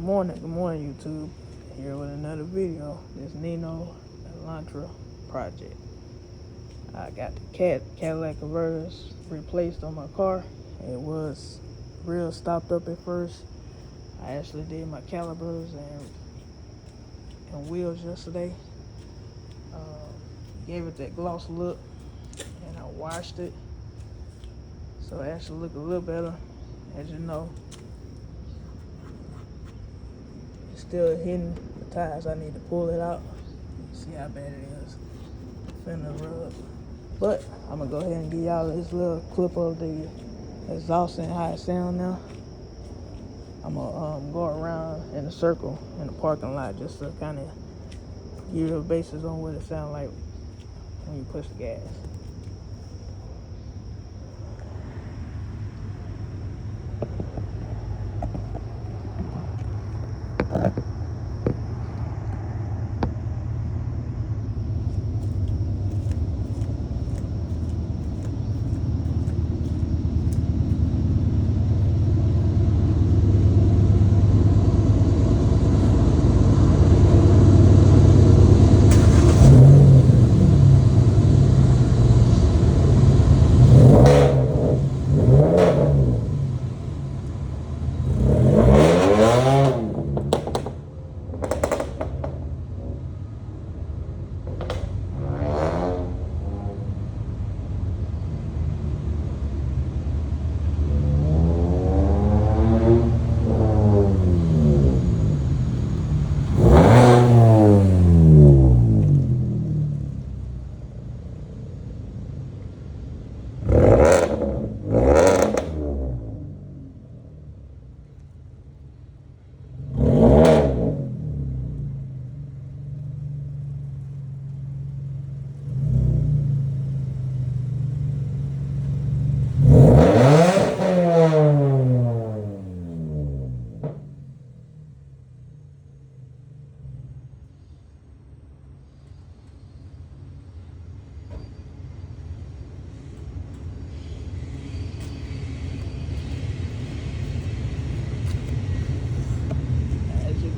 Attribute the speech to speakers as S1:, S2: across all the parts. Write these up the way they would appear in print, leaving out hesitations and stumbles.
S1: Good morning, YouTube. Here with another video. This Nino Elantra project. I got the Cadillac converters replaced on my car. It was real stopped up at first. I actually did my calipers and wheels yesterday. Gave it that gloss look, and I washed it, so it actually looked a little better. As you know, it's still hitting the tires. I need to pull it out. See how bad it is. Finna rub. But I'm gonna go ahead and give y'all this little clip of the exhaust and how it sound now. I'm gonna go around in a circle in the parking lot just to kind of give you a basis on what it sound like when you push the gas.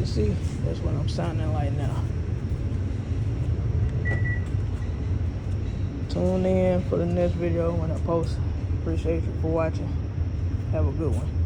S1: See, that's what I'm sounding like now. Tune in for the next video when I post. Appreciate you for watching. Have a good one.